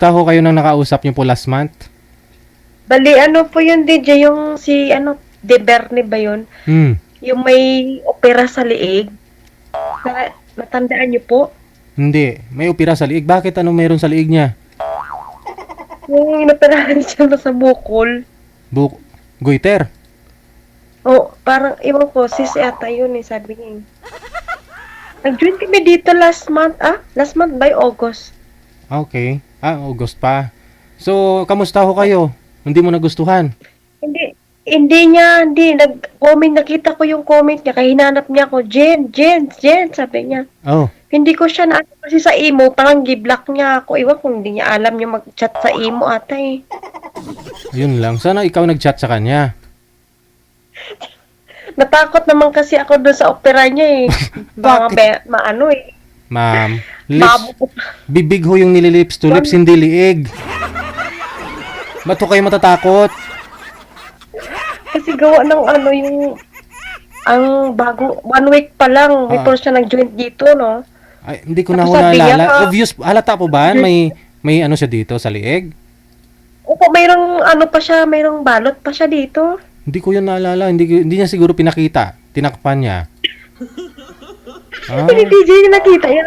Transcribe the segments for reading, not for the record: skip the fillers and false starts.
Taho kayo nang nakausap niyo po last month? Bali, ano po yun, DJ, yung si, De Berne ba yun? Hmm. Yung may opera sa liig. Natandaan niyo po? Hindi. May opera sa liig. Bakit anong meron sa liig niya? Yung inoperahan siya na sa bukol. Goiter. Oh, parang, iwan ko, sis ata yun eh, sabi niya eh. Nag-join kami dito last month, Last month by August. Okay. August pa. So, kamusta ho kayo? Hindi mo nagustuhan? Hindi, nag-comment, nakita ko yung comment niya, kaya hinanap niya ako, Jen, sabi niya. Oh. Hindi ko siya na kasi sa imo, parang giblock niya ako. Iwan kung hindi niya alam yung mag-chat sa imo ata eh. Yun lang. Sana ikaw nag-chat sa kanya. Natakot naman kasi ako doon sa opera niya eh. Maano eh. Ma'am, Mabo. bibig ho yung nililips to lips, hindi liig. Ba't ho kayo matatakot? Kasi gawa ng ang bago, 1 week pa lang before siya nag-join dito, no? Ay, hindi ko na ho Tapos sabi niya, naalala. Obvious, halata po ba? May ano siya dito sa liig? Opo, mayroong mayroong balot pa siya dito. Hindi ko yun naalala. Hindi niya siguro pinakita. Tinakpan niya. Hindi DJ yung nakita. Yan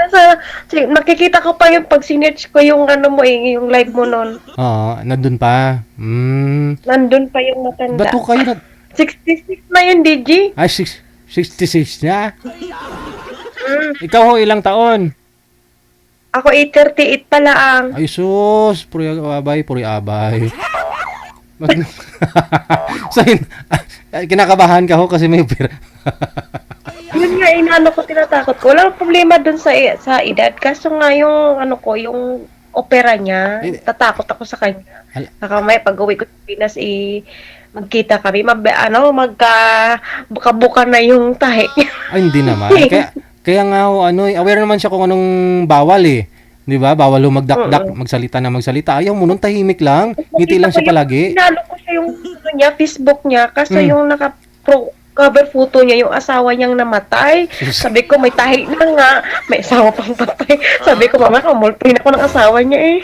nakikita ko pa yung pag sinerch ko yung yung live mo nun. Oo, nandun pa. Nandun pa yung matanda. Ba't ho kayo 66 na yun, DJ. Ay, 66 na? Ikaw ho, ilang taon? Ako 838 pa lang. Ay, sus. Puri abay. So, kinakabahan ka ho kasi may opera. Yun nga, ko, tinatakot ko. Walang problema dun sa edad. Kaso nga yung, yung opera niya, tatakot ako sa kanya. Saka may pag-uwi ko sa Pinas, magkita kami, magkabuka na yung tahi. Ay, hindi naman. Kaya nga ho, aware naman siya kung anong bawal eh. 'Di ba? Bawal ho magdakdak, magsalita. Ayaw mo nun, tahimik lang. Ngiti lang siya palagi. Pinalo ko siya yung Facebook niya, kaso yung cover photo niya, yung asawa niyang namatay. Sabi ko, may tahi na nga. May asawa pang patay. Sabi ko, mama, kamulpin ako ng asawa niya eh.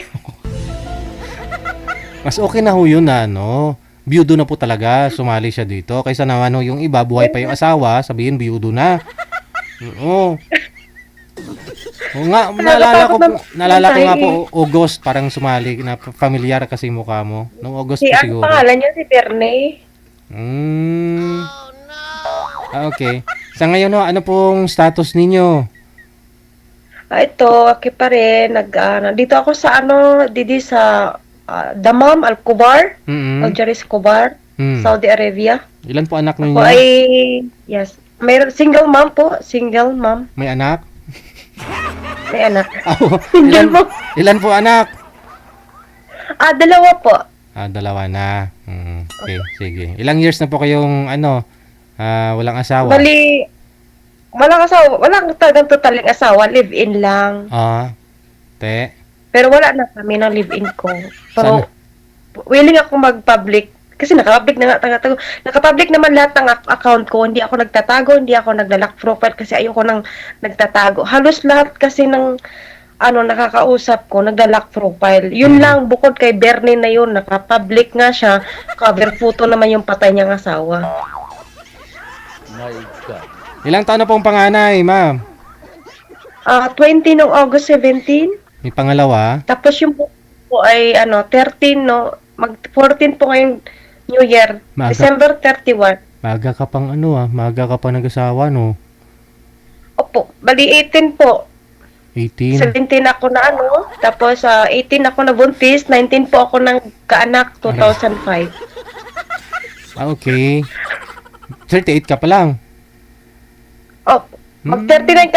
Mas okay na ho yun na, biyudo na po talaga, sumali siya dito. Kaysa naman yung iba, buhay pa yung asawa, sabihin biyudo na. Oo. Oo nga, naalala ko nga po, August, parang sumali, na familiar kasi mukha mo. Nung August po siguro. Pangalan niya si Berne. Okay. Sa ngayon, ano pong status ninyo? Ito, okay pa rin. Dito ako sa didi sa Damam, Al-Kubar, Aljaris Kubar, Saudi Arabia. Ilan po anak ninyo? Ako ay, yes. Mayroon, single mom po. Single mom. May anak? May anak. Single mom. Ilan po anak? 2 po. 2 na. Okay, sige. Ilang years na po kayong, walang asawa? Bali, walang asawa. Walang talagang totaling asawa. Live-in lang. Te. Pero wala na kami ng live-in ko. Pero, willing ako mag-public. Kasi naka-public naka-public naman lahat ng account ko. Hindi ako nagtatago, hindi ako nagla-lock profile kasi ayoko nang nagtatago. Halos lahat kasi ng nakakausap ko, nagla-lock profile. Yun lang, bukod kay Bernie na yun, naka-public nga siya. Cover photo naman yung patay niyang asawa. My God. Ilang taon na pong panganay, ma'am? 20 noong August 17. May pangalawa? Tapos yung po ay 13, no? Mag-14 po ngayong New Year. December 31. Maga ka pang maga ka pang nag-asawa, no? Opo, bali 18 po. 18? 17 ako na tapos 18 ako na buntis, 19 po ako ng kaanak, 2005. Okay. 38 ka pa lang? Opo. Mag-39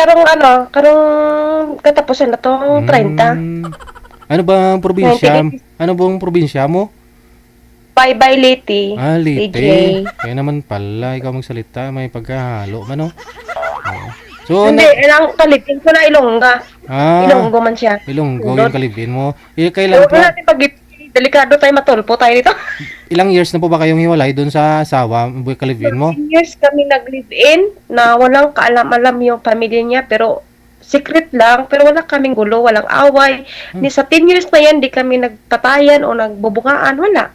karong katapusan na tong 30. Ano bang probinsya? Ano bang probinsya mo? Bye-bye, Leyte. Leyte. DJ. Kaya naman pala, ikaw magsalita, may pagkahalo man, So, hindi, ilang kalipin ko na Ilongga. Ilonggo man siya. Ilonggo yung kalibin mo. Kailan po? Natin delikado tayo, matulpo tayo dito. Ilang years na po ba kayong hiwalay doon sa asawa, kalibin mo? 10 years kami nag-live-in na walang kaalam-alam yung pamilya niya, pero secret lang, pero wala kaming gulo, walang away. Ni sa 10 years na yan, di kami nagpatayan o nagbubungaan, wala.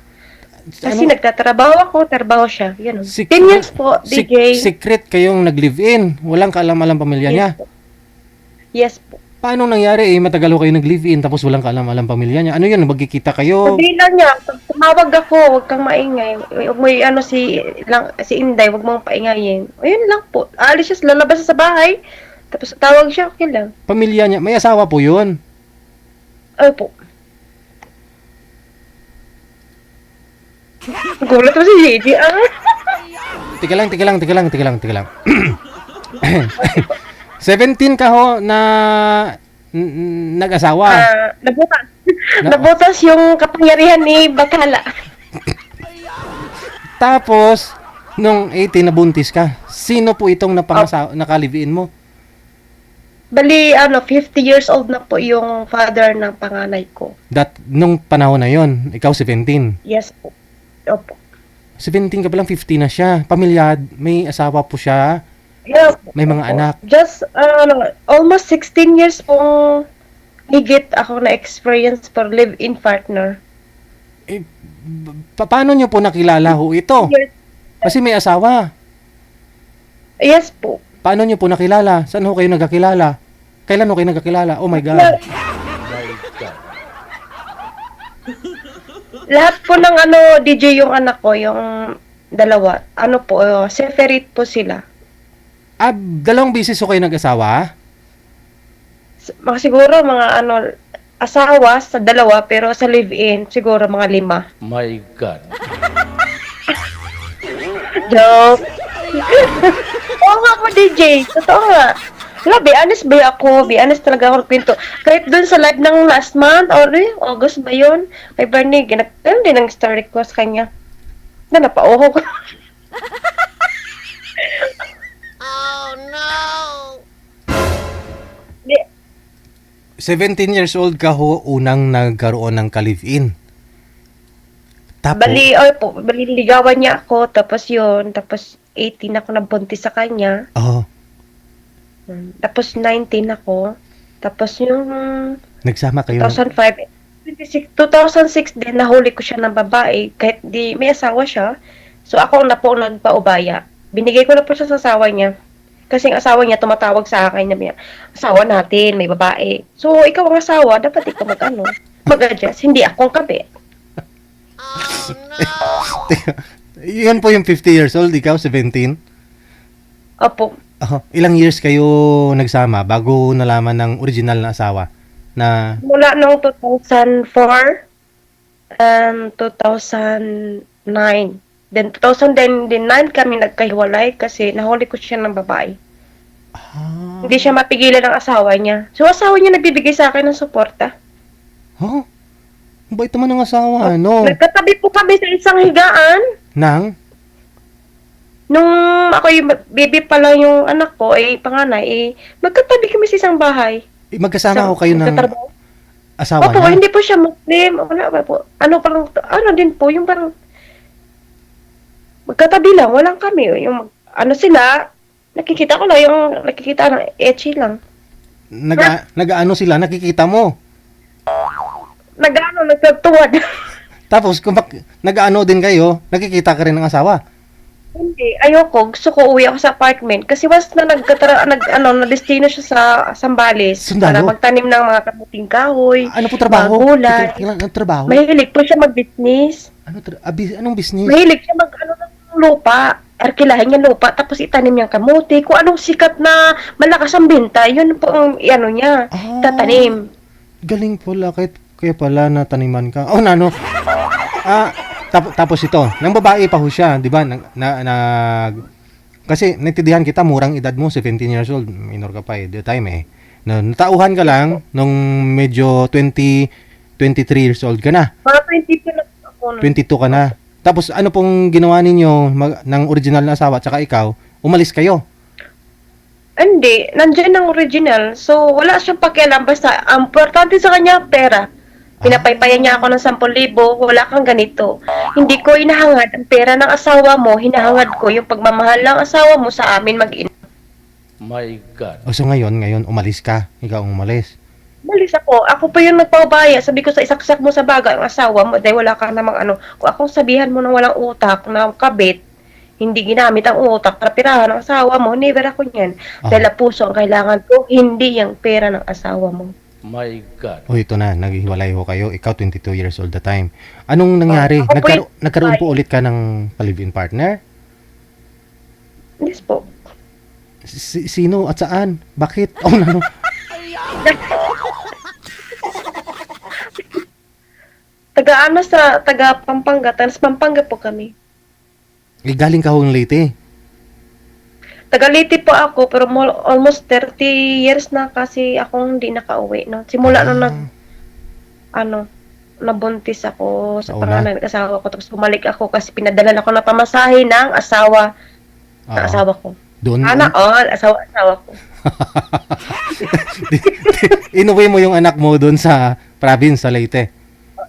Kasi Ano? nagtatrabaho ako, trabaho siya. Yan. Sik- 10 years po, DJ. Secret kayong nag-live-in. Walang kaalam-alam pamilya niya. Yes po. Yes po. Paano nangyari matagal ko kayo nag-live-in tapos walang kaalam-alam pamilya niya? Ano yun, magkikita kayo? Sabi lang niya, pag tumawag ako, huwag kang maingay. Huwag mo ano si Inday, huwag mong paingayin. Ayun lang po. Aalis siya, lalabas siya sa bahay. Tapos tawag siya, okay lang. Pamilya niya, may asawa po yun. Ay po. Gulat mo si Gigi, ah. Tika lang. 17 ka ho na nag-asawa. Nabutas. Na- Nabutas yung kapangyarihan ni Bakala. Tapos, nung 18 na buntis ka, sino po itong nakalive-in mo? Bali, 50 years old na po yung father ng panganay ko. Nung panahon na yon, ikaw 17. Yes po. Opo. 17 ka pa lang, 50 na siya. Pamilya, may asawa po siya. Yeah, May mga anak. Just, almost 16 years pong higit ako na-experience for live-in partner. Paano nyo po nakilala ho ito? Kasi may asawa. Yes po. Paano nyo po nakilala? Saan ho kayo nagkakilala? Kailan ho kayo nagkakilala? Oh my God. My God. Lahat po ng DJ yung anak ko, yung dalawa. Separate po sila. Dalawang bisis ho kayo nag-asawa? Siguro mga asawa sa dalawa, pero sa live-in, siguro mga 5. My God. Joke. Oo nga po, DJ. Totoo nga. Wala, be honest ba ako? Be honest talaga ako kwento. Kahit dun sa live ng last month, or August ba yun? Kay Bernie, ganun din ang story ko sa kanya. Na napauho ko. Oh no! 17 years old ka ho, unang nagkaroon ng ka-live-in. Tapos, Bali, ligawan niya ako, tapos 18 ako nabuntis sa kanya. oh, Tapos 19 ako. Tapos yung nagsama kayo. 2006 din, nahuli ko siya ng babae, kahit di may asawa siya. So ako na po nagpaubaya. Binigay ko na po siya sa asawa niya. Kasi ang asawa niya tumatawag sa akin na asawa natin, may babae. So ikaw ang asawa, dapat ikaw mag-adjust. Hindi ako ang kabit. Oh no! Yun po yung 50 years old, ikaw 17. Opo. Ilang years kayo nagsama bago nalaman ng original na asawa na Mula noong 2004 and 2009. Then 2009 kami nagkahiwalay kasi nahuli ko siya ng babae. Hindi siya mapigilan ng asawa niya. So asawa niya nagbibigay sa akin ng suporta. Huh? Ang bait naman ng asawa, no? Nagkatabi po kami sa isang higaan. Nang? Nung ako yung baby pa lang yung anak ko, panganay, magkatabi kami sa isang bahay. Magkasama ho kayo ng Magkatrabaho. asawa Opo, niya? hindi po siya Muslim. Wala ba po? Din po, yung parang magkatabi lang, walang kami. Yung sila, nakikita ko lang, yung nakikita ng etchy lang. Nag-ano sila, nakikita mo. Nagtagtuwad. Tapos, kung nag-ano din kayo, nakikita ka rin ng asawa. Hindi, ayoko. Gusto ko uwi ako sa apartment. Kasi once na na-destino siya sa Sambales Sundalo? para magtanim ng mga kamuting kahoy, Ano po trabaho? mga gulay. Anong trabaho? Mahilig po siya mag-business. Anong business? Mahilig siya ng lupa. Arkilahin niya lupa, tapos itanim niyang kamuti. Kung anong sikat na malakas ang binta, yun po ang niya, Ah. tatanim. Galing pala, kaya pala nataniman ka. Oh, nano. Tapos ito, nang babae pa ho siya, di ba? Kasi naintindihan kita, murang edad mo, 17 years old, minor ka pa the time eh. Natauhan ka lang, nung medyo 23 years old ka na, Mga 22 na ako. 22 ka na. Tapos ano pong ginawa ninyo ng original na asawa at saka ikaw, umalis kayo. Hindi, nandiyan ang original. So, wala siyang pakialam. Basta, ang importante sa kanya, pera. Pinapaypayan niya ako ng 10,000, wala kang ganito. Hindi ko inahangad ang pera ng asawa mo, hinahangad ko yung pagmamahal ng asawa mo sa amin mag-ina. My God. O so ngayon, umalis ka. Ikaw ang umalis. Malis ako. Ako pa yung nagpaubaya. Sabi ko sa isaksak mo sa baga ang asawa mo dahil wala ka namang ano. Kung akong sabihan mo na walang utak na kabit, hindi ginamit ang utak para pirahan ng asawa mo, never ako niyan. Ah. Dahil ang puso ang kailangan ko, hindi yung pera ng asawa mo. My God. O ito na, naghiwalay ho kayo. Ikaw 22 years old the time. Anong nangyari? Ako po Nagkaroon po ulit ka ng palivin partner? Yes po. Sino at saan? Bakit? Oh, no. Taga Pampanga. Tagas Pampanga po kami. Galing ka ho ng Leyte. Taga Leyte po ako, pero almost 30 years na kasi akong hindi nakauwi. No? Simula nung nabuntis ako sa Sa una. pangalan ng asawa ko. Tapos bumalik ako kasi pinadala ako na pamasahe ng asawa ng Oo. asawa ko. Doon. Anak, asawa ko. Inuwi mo yung anak mo doon sa province sa Leyte.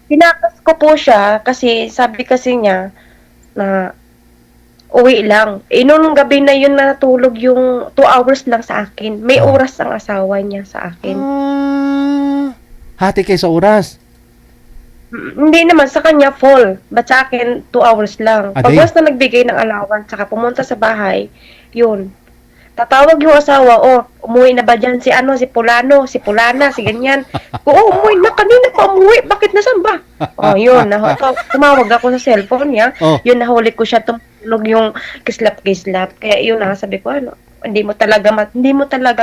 Pinakas ko po siya kasi sabi kasi niya na uwi lang. Noong gabi na yun natulog yung 2 hours lang sa akin. May Oh. oras ang asawa niya sa akin. Hati kayo sa oras. Hindi naman sa kanya full. But sa akin 2 hours lang. A Pag day? once na nagbigay ng allowance saka pumunta sa bahay, yun. Tatawag yung asawa, umuwi na ba dyan si Pulano, si Pulana, si ganyan. Oo, umuwi na, kanina pa umuwi, bakit nasan ba? Yun, tumawag ako sa cellphone niya, Oh. yun, nahuli ko siya tumulog yung kislap-kislap. Kaya yun, sabi ko, hindi mo talaga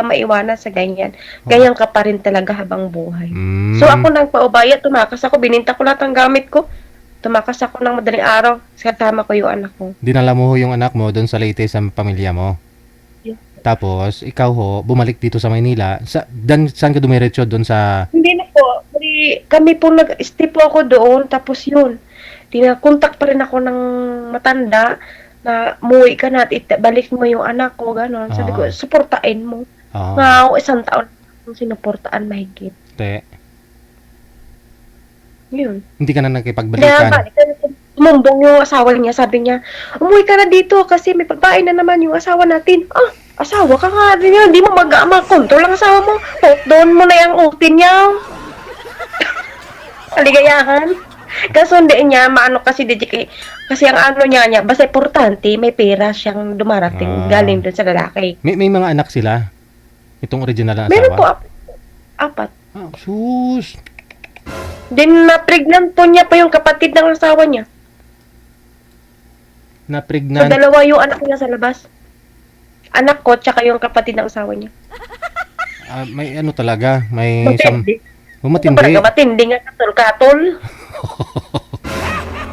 maiwanan sa ganyan. Ganyan ka pa rin talaga habang buhay. So ako nang paubaya, tumakas ako, bininta ko lahat ng gamit ko. Tumakas ako ng madaling araw, kasama ko yung anak ko. Dinala mo ho yung anak mo doon sa Leyte sa pamilya mo. Yes. Tapos, ikaw ho, bumalik dito sa Maynila. Saan ka dumiretso doon sa... Hindi na po. Kami po nag-stay po ako doon. Tapos yun, tinakontak pa rin ako ng matanda na umuwi ka na at balik mo yung anak ko. Ganon. Sabi ko, suportain mo. Ah, Nga, 1 taon akong sinuportaan mahigit. te, Yun. hindi ka na Kaya nakipagbalikan. balikan, tumumbong yung asawa niya. Sabi niya, umuwi ka na dito kasi may babae na naman yung asawa natin. Asawa ka nga din yan. Hindi mo mag-control ang asawa mo. Doon mo na yung utin niya. Kaligayahan. Kaso hindi niya, kasi DJ, kasi ang niya, basta importante, may pera siyang dumarating galing doon sa lalaki. May mga anak sila? Itong original na asawa? Meron po, 4. Ah, sus. Then, na-pregnant po niya pa yung kapatid ng asawa niya. So, Na-pregnant. 2 yung anak niya sa labas. Anak ko, tsaka yung kapatid ng asawa niya. May ano talaga, may Matindi. matindi. Talaga matindi nga katol-katol.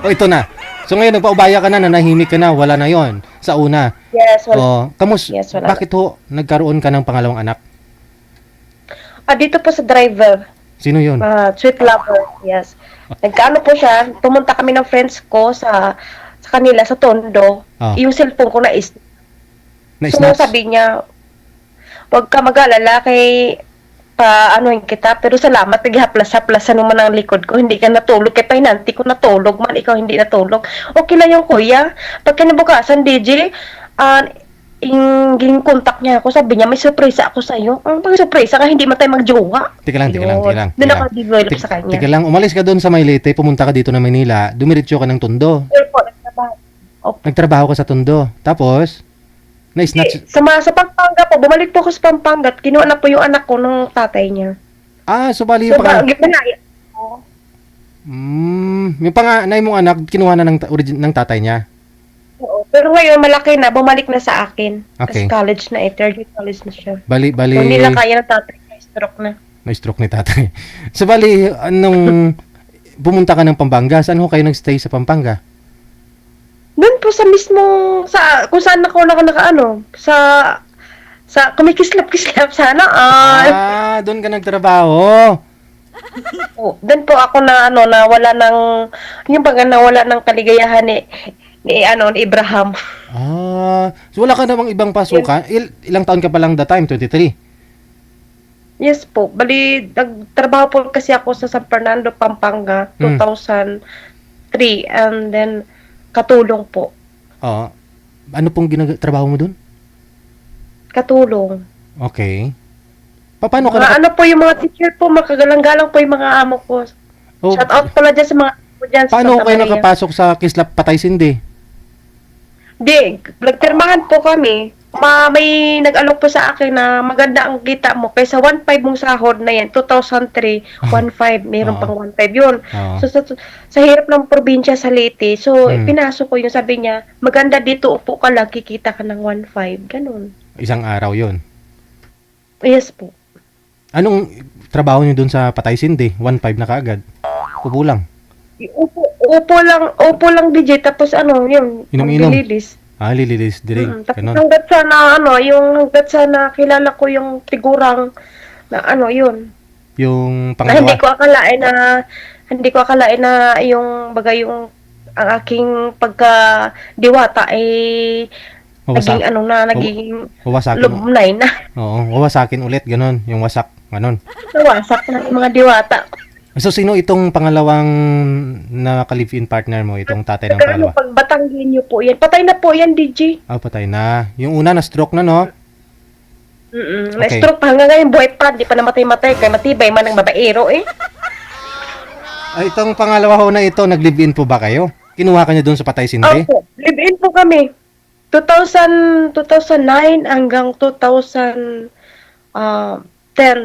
Ito na. So ngayon, nagpaubaya ka na, nanahimik ka na, wala na yon sa una. Yes, wala. Yes, wala. Bakit ho, nagkaroon ka ng pangalawang anak? Dito po sa driver. Sino yun? Sweet lover, yes. Nagkaano po siya, pumunta kami ng friends ko sa kanila, sa Tondo. Ah. Yung cellphone ko na so Na-snatch? sabi niya, huwag ka mag-alala kay paanohin kita, pero salamat, naghaplas-haplasan naman ang likod ko, hindi ka natulog, kay pahinanti ko natulog man, ikaw hindi natulog. Okay lang yung kuya. Pag kinabukasan, DJ, yung contact niya ako, sabi niya, may surprise ako sa iyo. Ang pag-surprise ka, hindi man tayo magjowa. Teka lang. Doon ako develop sa kanya. Teka lang, umalis ka doon sa Maylete, pumunta ka dito na Manila, dumiretso ka ng Tondo. Pero po, nagtrabaho. Nagtrabaho ka sa Tondo. Tapos, na-snatch. Sa Pampanga po, bumalik po ako sa Pampanga at kinuha na po yung anak ko ng tatay niya. So bali So, yung ginaya. yung panganay mong anak, kinuha na ng tatay niya. Oo. Pero ngayon, malaki na, bumalik na sa akin. Okay. Kasi college na, third year college na siya. Bali, Kung hindi lang kaya ng tatay, stroke na. may stroke ni tatay. So bali, anong pumunta ka ng Pampanga, saan ho kayo nagstay sa Pampanga? Doon po sa mismong, kung saan ako nakaano, sa kumikislap-kislap sana. Doon ka nagtrabaho. Doon po ako na wala ng, yung pag nawala ng kaligayahan ni Abraham. So wala ka namang ibang pasukan? Ilang taon ka pa lang that time? 23? Yes po. Bali, nagtrabaho po kasi ako sa San Fernando, Pampanga, 2003. And then, katulong po. Ano pong trabaho mo doon? katulong. Okay. Paano ka Mga ano po yung mga teacher po, makagalang-galang po yung mga amo ko. Oh, Shout out pala dyan sa mga amo ko dyan sa paano Santa kayo Maria. nakapasok sa Kislap Patay Sindi? Di, nagpirmahan po kami. May nag-alok po sa akin na maganda ang kita mo. Kaysa 1.5 mong sahod na yan, 2003, 1.5, mayroon Oo. pang 1.5 yun. Oo. So, sa hirap ng probinsya sa Leyte, so, pinasok ko yung sabi niya, maganda dito, upo ka lang, kikita ka ng 1.5. Ganun. Isang araw yon. Yes po. Anong trabaho niyo dun sa Patay Sindi? 1.5 na kaagad. Kubo lang. Upo lang DJ, tapos ano, yun, Inom-inom. maglililis. Lililis direct. Tapos Ganon. hanggat sa kilala ko yung tigurang na ano, yun. Yung Na hindi pangalawa. ko akalain na yung bagay yung ang aking pagka-diwata ay naging Wawasak. ano na, naging Wawasakin. lumnay na. Oo, wawasakin ulit. Ganon. Yung wasak. Ganon. Nawasak na yung mga diwata. So, sino itong pangalawang naka-live-in partner mo? Itong tatay ng Pero ano, pangalawa? pag Batanggin niyo po yan. Patay na po yan, DJ. Ah, patay na. Yung una na-stroke na, no? Okay. Na-stroke pa hanggang ngayon, buhay pa. Di pa namatay-matay. Kaya matibay man ang babaero eh. Ay, itong pangalawa ho na ito, nag-live-in po ba kayo? Kinuha ka niya doon sa Patay Sindi? Opo, live-in po kami. 2009 hanggang 2010,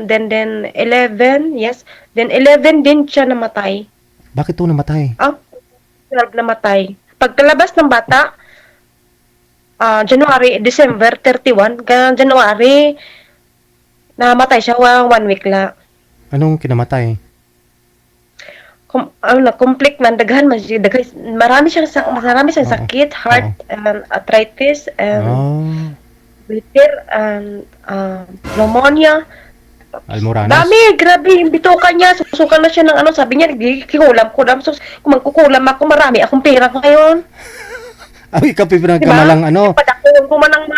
then 11, yes. Then 11 din siya namatay. Bakit to namatay? 12 namatay. Pagkalabas ng bata, December 31, January, namatay siya 1 week lang. Anong kinamatay? Complete na daghan marami siyang Oo. sakit, heart and arthritis and Oh, bitter and pneumonia. Almoranas. Dami, grabe yung bituka niya. Susukan na siya ng ano, sabi niya, kikulam. So, kung magkukulam ako, marami akong pera ngayon. Ay, ikaw Diba? pinagkamalang ano. Padakon ko man ang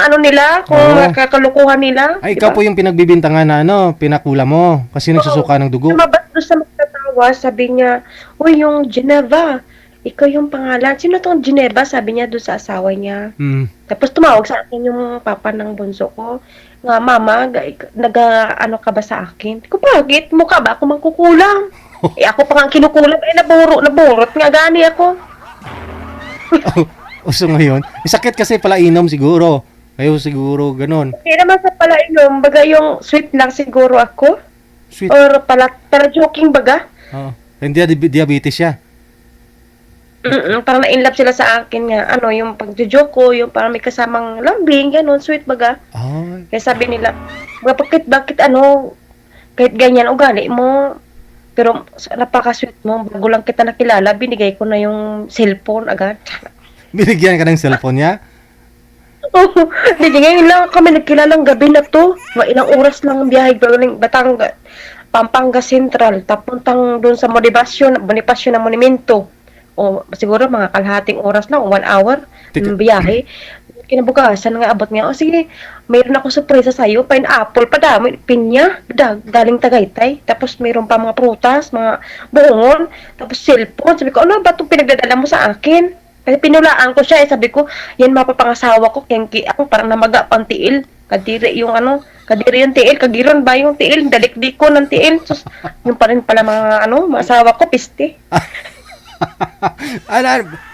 ano nila, kung Oo. nakakalukuhan nila. Ay, diba? ikaw po yung pinagbibintangan na ano, pinakula mo. Kasi nagsusuka ng dugo. Lumabas doon sa magtatawa, sabi niya, uy, yung Geneva, ikaw yung pangalan. Sino tong Geneva? Sabi niya doon sa asawa niya. Hmm. Tapos tumawag sa akin yung papa ng bunso ko. Nga, mama, ano ka ba sa akin? Ko, bakit? Mukha ba ako mangkukulang? Ako pa nga kinukulang. Naburot nga gani ako. So ngayon, sakit kasi pala inom siguro. Kayo siguro, ganun. Hindi naman sa palainom, baga yung sweet lang siguro ako. Sweet. Or pala joking baga. Oh. Hindi, diabetes siya. Parang na-inlove sila sa akin nga. Ano, yung pagjo-joke ko, yung parang may kasamang lambing, ganun, sweet baga. Ay. Kaya sabi nila, bakit ano, kahit ganyan ugali mo, pero napaka-sweet mo, bago lang kita nakilala, binigay ko na yung cellphone agad. Binigyan ka ng cellphone niya? Hindi, ngayon lang kami nagkilalang gabi na to. Mga ilang oras lang ang biyahe, galing Batangas, Pampanga Central, tapuntang doon sa Bonifacio na monumento. O siguro mga kalahating oras lang, 1 hour, Tika- ng biyahe. Kinabukasan nga abot nga, sige, mayroon ako surpresa sa'yo, pineapple, padami, pinya, galing Tagaytay, tapos mayroon pa mga prutas, mga buongon, tapos cellphone, sabi ko, ano ba itong pinagdadala mo sa akin? Kasi pinulaan ko siya, sabi ko, yan mapapangasawa ko, kengki ako, parang namaga pang tiil, kadiri yung tiil, kagiron ba yung tiil, dalikdik ko ng tiil, sus, yung pa rin pala mga mga asawa ko, piste.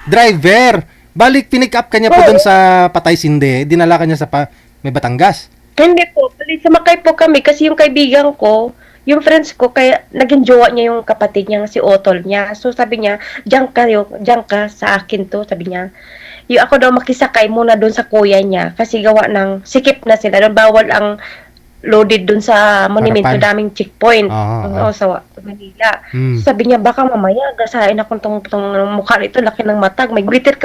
Driver! Balik, pinick up ka niya po doon sa Patay Sindi. Dinala ka niya sa may Batangas. Hindi po, sumakay po kami kasi yung kaibigan ko, yung friends ko, kaya naging jowa niya yung kapatid niya, si Otol niya. So sabi niya, diyan ka sa akin to, sabi niya. Yung ako daw makisakay muna doon sa kuya niya kasi gawa ng sikip na sila. Doon bawal ang loaded doon sa monumento, Harapan. daming checkpoint. Oo. Sa Manila. Hmm. Sabi niya, baka mamaya, gasain ako tong mukha nito, laki ng matag. May glitter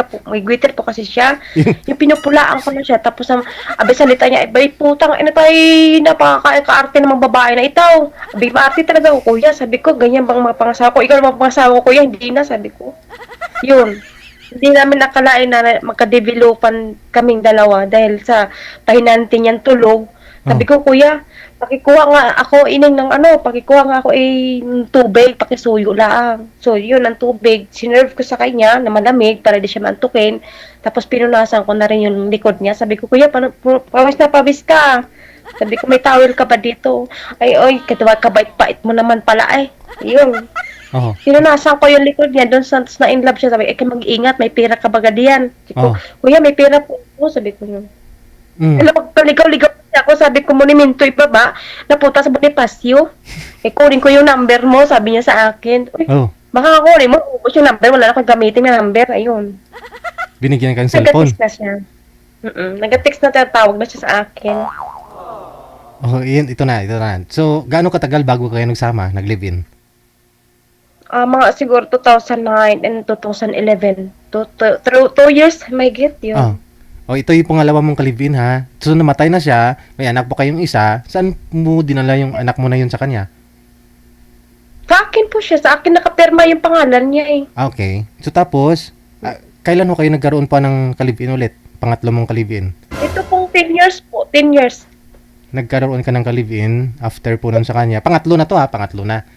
po kasi siya. Yung pinupulaan ko na siya. Tapos, abay salita niya, abay putang, tayo, napaka-arte ng mga babae na itaw. Abay, maarte talaga ako, kuya. Sabi ko, ganyan bang mga pangasawa ko? Ikaw mga pangasawa ko, kuya, hindi na, sabi ko. Yun. Hindi namin nakalain na magka-developan kaming dalawa dahil sa pahinanti niyang tulog. Sabi ko, kuya, pakikuha nga ako ining ng pakikuha nga ako tubig, pakisuyo lang. So, yun ang tubig, sinerve ko sa kanya na malamig para di siya maantukin. Tapos pinunasan ko na rin yung likod niya. Sabi ko, kuya, pawis na pawis ka. Sabi ko, may towel ka ba dito? Ay, oy, kabait-bait mo naman pala Yun. Oh. Pinunasan ko yung likod niya, doon sa na in love siya. Sabi, mag-ingat, may pera ka ba diyan? Sabi ko, Oh. kuya, may pera po. Sabi ko yun. Mm. Alam, paligaw-ligaw ako, sabi ko, muniminto ibaba, napunta sa Bonifacio. Kunin ko yung number mo, sabi niya sa akin. Uy, Oh. baka kunin mo, ubos yung number, wala na akong gamitin yung number, ayun. Binigyan ka ng cellphone. Nag-text na siya. Nag-text na tawag na siya sa akin. Oh, ito na. So, gaano katagal bago kayo nagsama, nag-live-in? Mga siguro 2009 and 2011. 2 years, may get yun. Oh. Oh, ito yung pangalawa mong kalibin ha. So namatay na siya, may anak po kayong isa. Saan mo dinala yung anak mo na yun sa kanya? Sa akin po siya, sa akin nakapirma yung pangalan niya Okay. So tapos, kailan ho kayo nagkaroon pa ng kalibin ulit? Pangatlo mong kalibin. Ito pong 10 years po, 10 years. Nagkaroon ka ng kalibin after po nun sa kanya. Pangatlo na to ha, pangatlo na.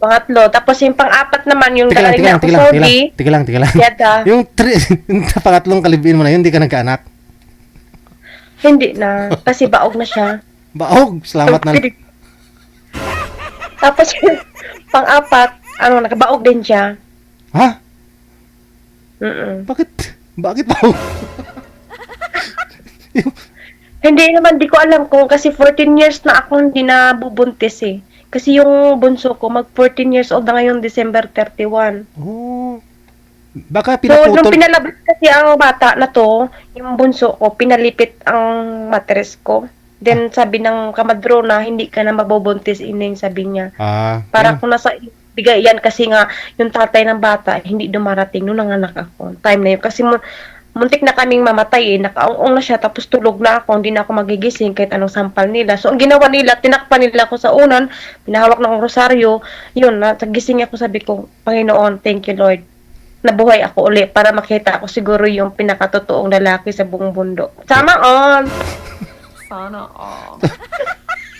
Pangatlo. Tapos yung pang-apat naman, yung galing na ako Saudi. Teka lang. Yada. Yung pangatlong kalibin mo na yun, hindi ka nagkaanak. Hindi na. Kasi baog na siya. Baog, salamat na. Tapos yung pang-apat, nakabaog din siya. Ha? Mm-mm. Bakit baog? Hindi naman, di ko alam kung kasi 14 years na ako hindi na bubuntis Kasi yung bunso ko, mag 14 years old na ngayon, December 31. Oh. Baka So, nung pinaputol. pinalabas kasi ang bata na to, yung bunso ko, pinalipit ang matres ko. Then, sabi ng kamadrona, hindi ka na mabubuntis, ining sabi niya. Para kung nasa bigay yan kasi nga, yung tatay ng bata, hindi dumarating nung nanganak ako. Time na yun. Kasi muntik na kaming mamatay nakaungong na siya, tapos tulog na ako, hindi na ako magigising kahit anong sampal nila. So, ang ginawa nila, tinakpan nila ako sa unan, pinahawak ng rosaryo, yun, nagising ako, sabi ko, Panginoon, thank you Lord. Nabuhay ako ulit para makita ako siguro yung pinakatotoong lalaki sa buong bundok. Sana on! Sana on.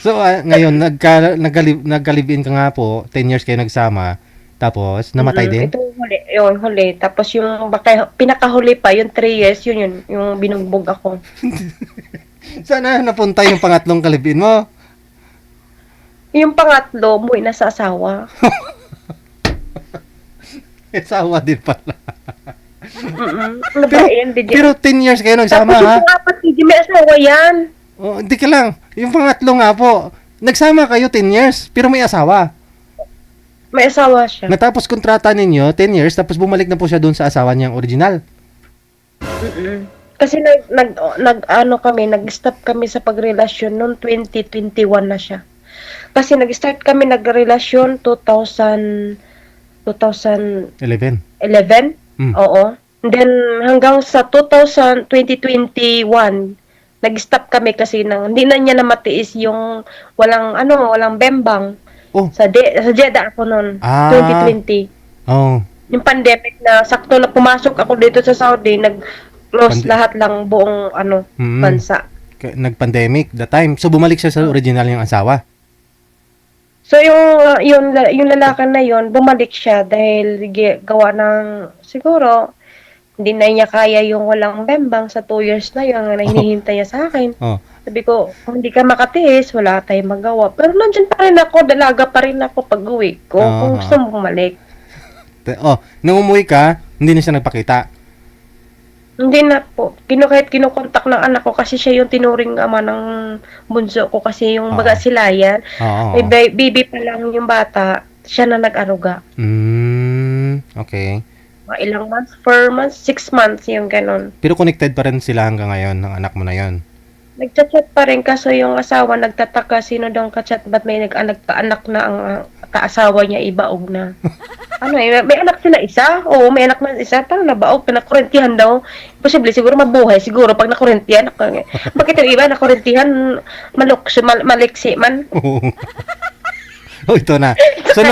So, ngayon, nagkalibin ka nga po, 10 years kayo nagsama, tapos, namatay din? Ito huli. Tapos yung pinakahuli pa, yung 3 years, yun, yung binugbog ako. Sana napunta yung pangatlong kalibin mo? Yung pangatlo, umuwi na sa asawa. Asawa din pala. Ano ba yan, DJ? Pero 10 years kayo nagsama Tapos ha? yung pangapat, DJ, may asawa yan. Oh, hindi ka lang. Yung pangatlo nga po, nagsama kayo 10 years, pero may asawa. May asawa siya. Natapos kontrata ninyo, 10 years, tapos bumalik na po siya doon sa asawa niyang original. Kasi nag-stop kami sa pagrelasyon noong 2021 na siya. Kasi nag-start kami nagrelasyon 2011. 11. Oo. And then hanggang sa 2021 nag-stop kami kasi hindi na niya namatiis yung walang bembang. Oh. Sa Jeddah ako noon, 2020. Oh. Yung pandemic na sakto na pumasok ako dito sa Saudi, nag-close lahat lang buong bansa. Nag-pandemic the time. So bumalik siya sa original niyang asawa. So yung lalaki na yon, bumalik siya dahil gawa ng siguro hindi na niya kaya yung walang bembang sa 2 years na yun na hinihintay niya sa akin. Oh. Sabi ko, kung hindi ka makatiis, wala tayong magawa. Pero nandyan pa rin ako, dalaga pa rin ako pag-uwi ko kung gusto mo bumalik. Oh, nung umuwi ka, hindi na siya nagpakita. Hindi na po. Kahit kinukontak ng anak ko kasi siya yung tinuring ama ng bunso ko kasi yung baga sila yan. Oo. Baby pa lang yung bata, siya na nag-aruga. Okay. Mga ilang months, 4 months, 6 months yung ganon. Pero connected pa rin sila hanggang ngayon ng anak mo na yon. Nagchat-chat pa rin kaso yung asawa nagtataka sino daw ka-chat ba't may nag-anak na ang kaasawa niya ibaog na. May anak sila isa? Oo, may anak na isa. Parang nabaog, pinakurentihan daw. Posible, siguro mabuhay. Siguro, pag nakurentihan, bakit yung iba nakurentihan, maliksi man? Oh, ito na. So,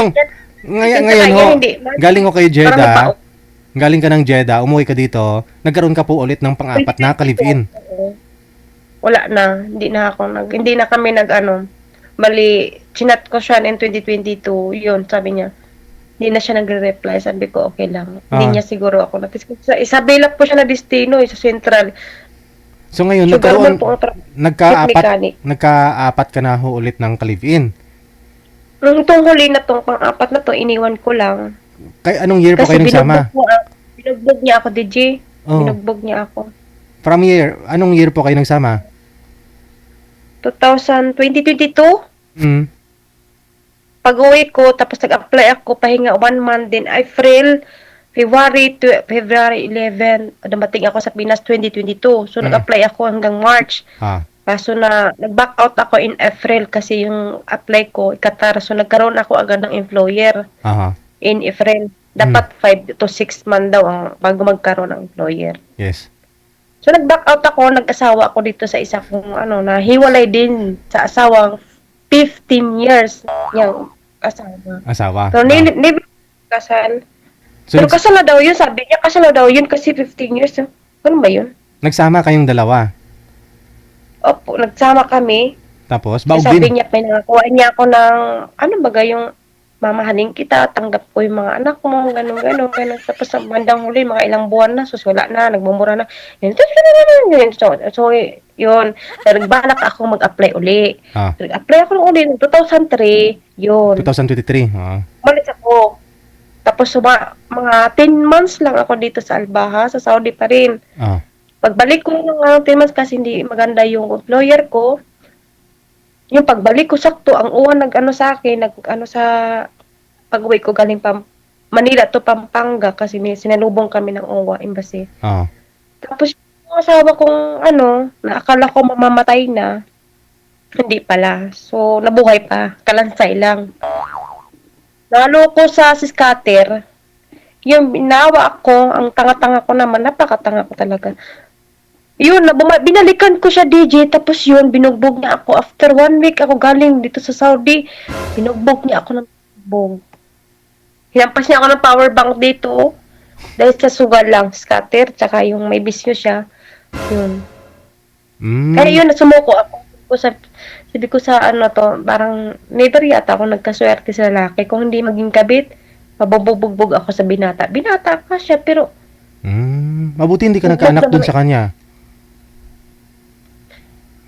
ngayon ho, galing ko kay Jeddah, galing ka ng Jeddah, umuwi ka dito, nagkaroon ka po ulit ng pang-apat na kalibin. wala na, hindi na kami bali, chinat ko siya in 2022, yun, sabi niya, hindi na siya nagre-reply, sabi ko, okay lang, hindi Ah. niya siguro ako natis. Sa Isabela po siya na destino, sa Central, So ngayon, sugar nagkaroon, man po ang nagkaapat, mechanic. nagkaapat ka na ho ulit ng ka-live-in. Itong huli na tong pang-apat na to, iniwan ko lang. Kay anong year po Kasi kayo nagsama? binugbog niya ako, DJ. Oh, Binugbog niya ako. from year, anong year po kayo nagsama? 2022, Mm. pag-uwi ko, tapos nag-apply ako, pahinga 1 month, then April, February 11, dumating ako sa Pinas 2022. So, nag-apply ako hanggang March. Ah, Kaso nag-back out ako in April kasi yung apply ko, Qatar. So, nagkaroon ako agad ng employer aha. in April. Dapat 5 to 6 months daw bago magkaroon ng employer. Yes. So, nag-back out ako, nag-asawa ako dito sa isa kong nahiwalay din sa asawang 15 years niyang asawa. Asawa. So, never kasal. So, Pero kasal na daw yun, sabi niya, kasal na daw yun kasi 15 years. Ano ba yun? nagsama kayong dalawa. Opo, nagsama kami. Tapos, Kasi baog sabi din. niya, pinangakuha niya ako ng, yung mamahalin kita, tanggap ko yung mga anak mo, ganun. Tapos sa bandang huli, mga ilang buwan na, sus, wala na, nagmumura na. So, yun. Nagbalak ako mag-apply uli. Ah, Nag-apply ako ng uli, 2003, yun. 2023. Ah. Umalis ako. Tapos mga 10 months lang ako dito sa Albaha, sa Saudi pa rin. Ah. Pagbalik ko ng 10 months kasi hindi maganda yung employer ko, yung pagbalik ko sakto, ang uwan sa akin, sa pag-uwi ko galing Manila to Pampanga kasi may sinalubong kami ng OWA embassy. Ah. Tapos yung asawa kong naakala ko mamamatay na, hindi pala. So, nabuhay pa, kalansay lang. Naloko sa scatter, yung binawa ako, ang tanga-tanga ko naman, napakatanga ko talaga. Yun, binalikan ko siya, DJ, tapos yun, binugbog niya ako. After 1 week ako galing dito sa Saudi, binugbog niya ako ng bugbog. Hinampas niya ako ng power bank dito, dahil sa sugal lang, scatter, tsaka yung may bisyo siya. Yun. Mm. Kaya yun, sumuko ako. Sabi ko sa parang never yata ako nagkaswerte sa lalaki. Kung hindi maging kabit, mabubugbog ako sa binata. Binata ka siya, pero Mabuti hindi ka nagkaanak dun sa kanya.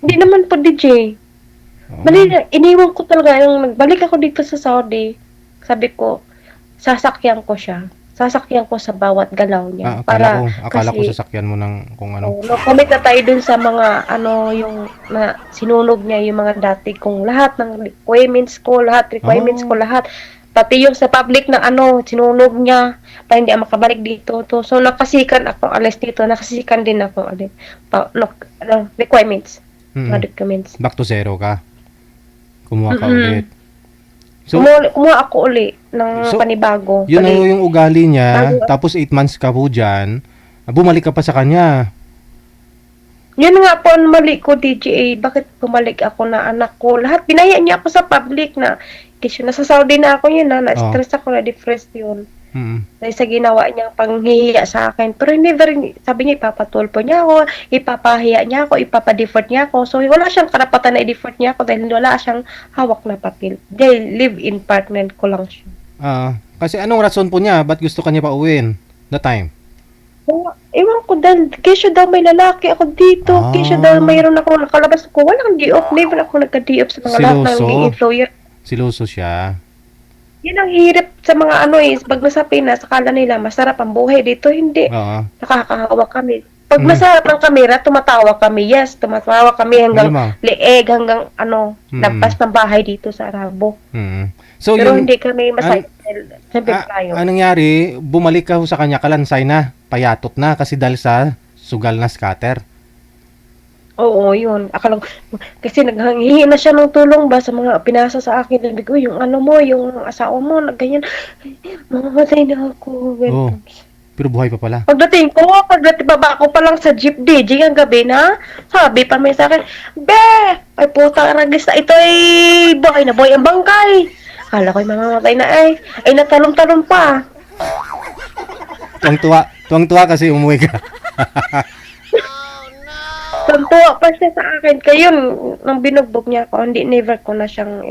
hindi naman po, DJ. Bali, iniwan ko talaga. Yung nagbalik ako dito sa Saudi, sabi ko, sasakyan ko siya. Sasakyan ko sa bawat galaw niya. Akala ko kasi, sasakyan mo ng kung ano. comment na tayo dun sa mga, yung na sinunog niya, yung mga dati kong lahat ng requirements ko, lahat. Pati yung sa public na sinunog niya, para hindi ako makabalik dito. So, nakasikan ako, alas dito, nakasikan din ako, requirements, mga documents. Back to zero ka. Kumuha ka ulit. So, Kumuha ako uli ng panibago. Yun Bali, yung ugali niya. Bago- Tapos 8 months ka po dyan. Bumalik ka pa sa kanya. Yun nga po ang mali ko, DJA. Bakit bumalik ako na anak ko? Lahat, binaya niya ako sa public na. Kasi nasa Saudi na ako yun, na-stress ako, na-depressed yun. Dahil sa ginawa niyang panghihiya sa akin. Pero sabi niya, ipapatulpo niya ako, ipapahiya niya ako, ipapa-default niya ako. So, wala siyang karapatan na i-default niya ako dahil wala siyang hawak na papel. Dahil live-in partner ko lang siya. Kasi anong rason po niya? Ba't gusto kanya pa uwiin? The time? Ewan ko dahil kesyo daw may lalaki ako dito. Kesyo daw mayroon ako nakalabas ko. Walang di-off. Never ako nagka-di-off sa mga lahat ng naging employer. Siloso siya. Yan ang hirap sa mga pag nasa Pinas, akala nila masarap ang buhay dito. Hindi. Oo. Nakakahawa kami. Pag masarap ang kamera, tumatawa kami. Yes, tumatawa kami hanggang Malamang. leeg, hanggang lampas ng bahay dito sa Arabo. So, Pero yung, hindi kami masaya. Siyempre tayo. anong nangyari, bumalik ka ho sa kanya, kalansay na, payatot na, kasi dahil sa sugal na scatter. Oo, yun. Kasi naghihingi na siya ng tulong ba sa mga pinasa sa akin. Sabi ko, yung yung asawa mo, ganyan. Mamamatay na ako. Oo. Pero buhay pa pala. Pagdating baba ko pa lang sa jeep DJ ang gabi na, sabi pa may sa akin, Be! Ay puta, ragis na ito ay buhay na buhay ang bangkay. Kala ko'y mamamatay na ay natalong-talong pa. Tuwang-tuwa kasi umuwi ka. Oh no! Tuntua pa siya sa akin. Kaya yun, nang binugbog niya ako, hindi, never ko na siyang,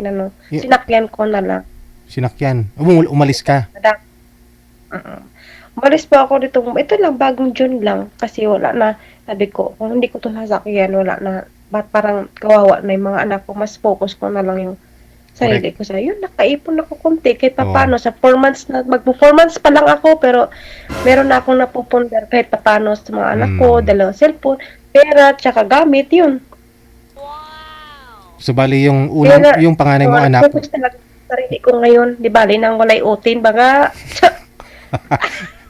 Yeah. sinakyan ko na lang. Sinakyan. Umalis ka. Umalis pa ako dito. Ito lang, bagong June lang. Kasi wala na, sabi ko, kung hindi ko ito sasakyan, wala na. Ba't parang kawawa na yung mga anak ko, mas focus ko na lang yung sarili ko sa yun. Nakaipon ako konti. Kahit pa Oo. paano, sa 4 months na, mag-4 months pa lang ako, pero meron na akong napupundar kahit pa paano sa mga anak ko, dalawang cellphone, pera, tsaka gamit, yun. So, bali yung Kaya, yung panganay mo anak, focus talaga sa sarili ko ngayon. Di bali nang walay utin, baga,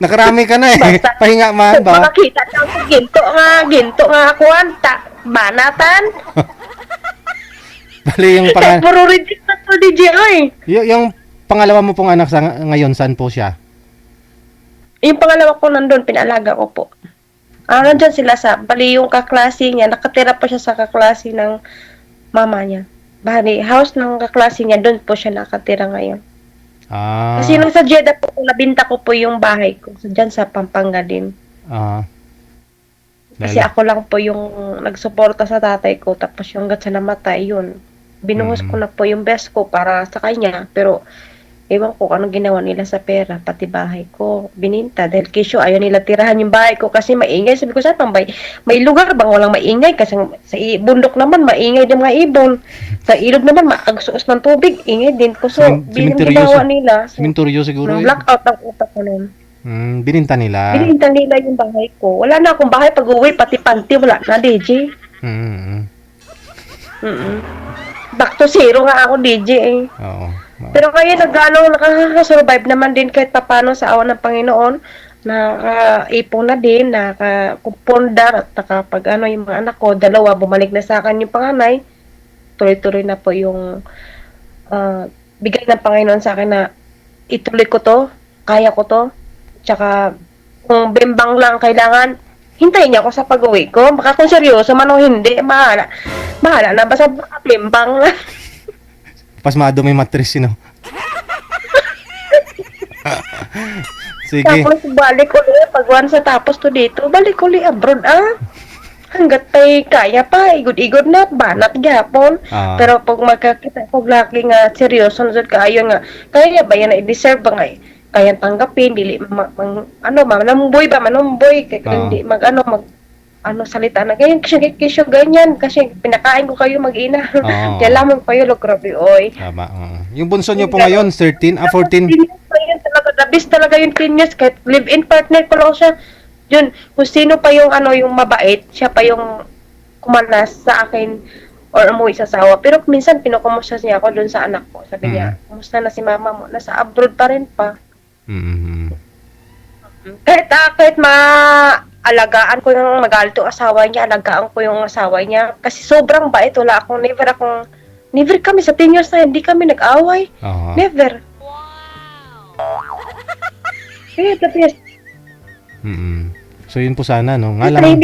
nakarami ka na eh. Basta- Pahinga man ba? makakita lang ko, ginto nga ako, anta, banatan. Bali yung Kahit puro reject na to, DJ, oy. yung pangalawa mo pong anak sa ngayon, saan po siya? Yung pangalawa ko nandun, pinalaga ko po. Nandyan sila bali yung kaklase niya, nakatira pa siya sa kaklase ng mama niya. Bali, house ng kaklase niya, doon po siya nakatira ngayon. Ah. Kasi nung sa Jeddah po, nabinta ko po yung bahay ko, dyan sa Pampanga din. Ah. Kasi ako lang po yung nagsuporta sa tatay ko, tapos yung hanggat sa namatay, yun. Binuhos ko na po yung best ko para sa kanya, pero ewan ko anong ginawa nila sa pera, pati bahay ko, bininta. Dahil kisyo, ayaw nila tirahan yung bahay ko kasi maingay. Sabi ko, saan pang may lugar bang walang maingay? Kasi sa bundok naman, maingay din mga ibon. Sa ilog naman, maagsuos ng tubig, ingay din ko. So, bilang ginawa nila, Simenteryo siguro. blackout ang utak ko nun. Bininta nila. Bininta nila yung bahay ko. Wala na akong bahay pag-uwi, pati panty, wala na, DJ. Mm. Back to zero nga ako, DJ eh. Oo. Pero kaya nakaka-survive naman din kahit papano sa awa ng Panginoon. Nakaipon na din, nakakupundar at nakapag yung mga anak ko, dalawa, bumalik na sa akin yung panganay. Tuloy-tuloy na po yung bigay ng Panginoon sa akin na ituloy ko to, kaya ko to. Tsaka kung bimbang lang kailangan, hintayin niya ako sa pag-uwi ko. Baka kung seryoso man o hindi, bahala na, basta bimbang lang. Pasmado may matris, no? Sige. Tapos balik ulit, pag once tapos to dito, balik ulit abroad hanggat pa'y kaya pa, igod-igod na, banat gyapon. Pero pag magkakita, pag laki nga, seryoso na kaayo nga, kaya ba yan, i-deserve ba nga, kaya tanggapin, dili, manamboy, hindi, salita na, ganyan, kisyo, ganyan, kasi pinakain ko kayo mag-ina. Kaya lamang kayo, grabe, oy. Tama. Yung bunso nyo po ngayon, 13, 14. Labis talaga yung 10 years, kahit live-in partner ko lang siya. Yun, kung sino pa yung yung mabait, siya pa yung kumanas sa akin or umuwi sa asawa. Pero minsan pinukumusta niya ako dun sa anak ko. Sabi niya, kumusta na si mama mo? Nasa abroad pa rin pa. Kahit alagaan ko yung magalit yung asawa niya, alagaan ko yung asawa niya. Kasi sobrang bait, never kami sa 10 years na hindi kami nag-away. Never. Kaya tapos, so yun po sana, no? Nga lang.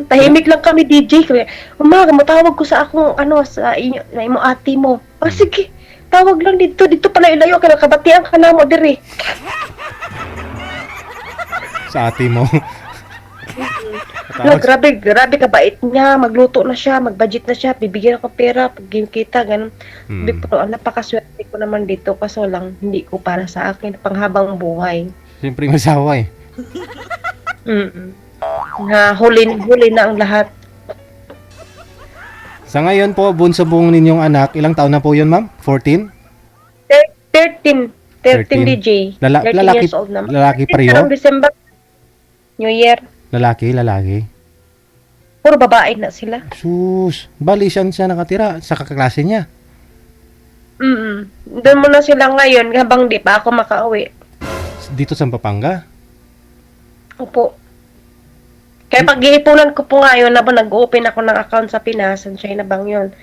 Tahimik lang kami, DJ. Umaga, matawag ko sa akong, sa inyo, na imo ate mo. Sige, tawag lang dito pala ilayo, kaya kabatian ka na mo, diri. Sa ate mo. Grabe kabait niya, magluto na siya, mag-budget na siya, bibigyan ako pera, pag kita, ganun. Pero napakaswerte ko naman dito, kaso lang, hindi ko para sa akin, panghabang buhay. Siyempre masawa eh. Huli na ang lahat. Sa ngayon po, bunso pong ninyong anak, ilang taon na po yun, ma'am? 14? 13 DJ. 13 years old naman. Lalaki pareho? Parang December, New Year. Lalaki. Puro babae na sila. Sus, bali siya nakatira sa kaklase niya. Doon muna sila ngayon habang di pa ako makauwi. Dito sa Pampanga? Opo. Kaya pag-iipunan ko po ngayon na nag-open ako ng account sa Pinas, Sunshine na bang yun.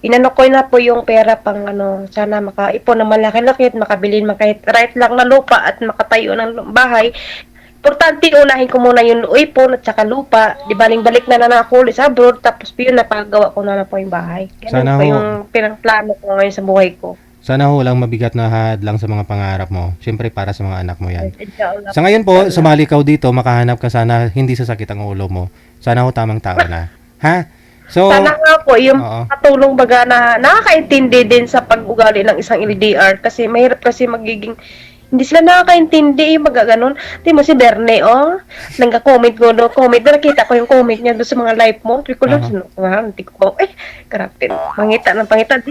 Inano ko na po yung pera pang sana makaipon na malaki-laki at makabilin kahit right lang na lupa at makatayo ng bahay. Importante, unahin ko muna yung ipon at saka lupa. Di baling-balik na ako sa abroad, tapos yun, napagawa ko na po yung bahay. Ganun po yung pinangplano ko ngayon sa buhay ko. Sana ho lang mabigat na hadlang sa mga pangarap mo. Siyempre para sa mga anak mo yan. Sa ngayon po, sumali ka dito, makahanap ka sana, hindi sasakit ang ulo mo. Sana ho tamang tao na. Ha? So, Sana nga po, yung Oo. katulong baga na nakakaintindi din sa pag-ugali ng isang LDR kasi mahirap kasi magiging hindi sila nakakaintindi yung baga ganun. Di mo si Berne, nangka-comment ko, comment na nakita ko yung comment niya doon sa mga live mo. Hindi ko lang, hindi ko, karapin, pangita ng pangita.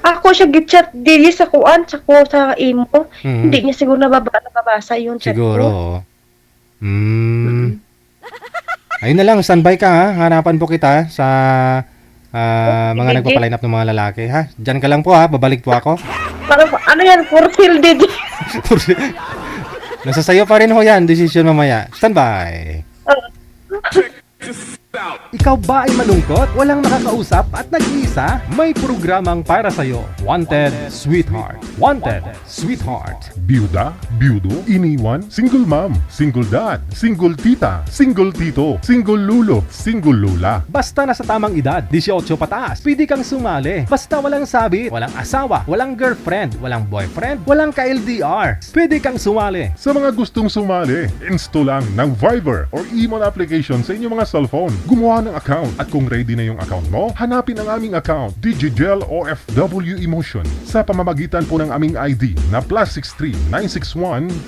Ako siya gitchat, di sa kuan, sa imo. Hindi niya siguro nababasa yung chat siguro. ko. Ayun na lang, standby ka ha. Hanapan po kita sa mga Sige. nagpa-line up ng mga lalaki ha. Diyan ka lang po ha, babalik po ako. Parang, ano yan, for sale, DJ. Nasa sayo pa rin ho yan, decision mamaya. Standby. Ikaw ba ay malungkot, walang nakakausap at nag-iisa? May programang para sa'yo. Wanted Sweetheart. Wanted Sweetheart. Byuda, byudo, iniwan, single mom, single dad, single tita, single tito, single lulo, single lula. Basta nasa tamang edad, 18 pataas, pwede kang sumali. Basta walang sabit, walang asawa, walang girlfriend, walang boyfriend, walang ka-LDR. Pwede kang sumali. Sa mga gustong sumali, install lang ng Viber or Emon application sa inyong mga cellphone. Gumawa ng account at kung ready na yung account mo, hanapin ang aming account, Digigel OFW Emotion, sa pamamagitan po ng aming ID na +63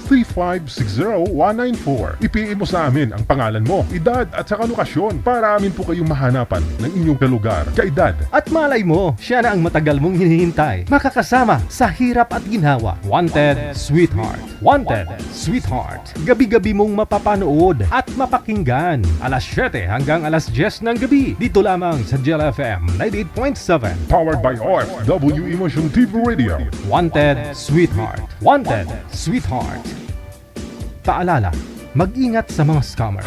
961-3560-194. I-PM mo sa amin ang pangalan mo, edad at saka lokasyon para amin po kayong mahanapan ng inyong kalugar, kaedad. At malay mo, siya na ang matagal mong hinihintay. Makakasama sa hirap at ginhawa. Wanted Sweetheart. Wanted Sweetheart. Gabi-gabi mong mapapanood at mapakinggan. Alas 7 hanggang alas 10 ng gabi. Dito lamang sa Gel FM 98.7. Powered by OFW Emotion TV Radio. Wanted Sweetheart. Wanted Sweetheart. Paalala, mag-ingat sa mga scammer.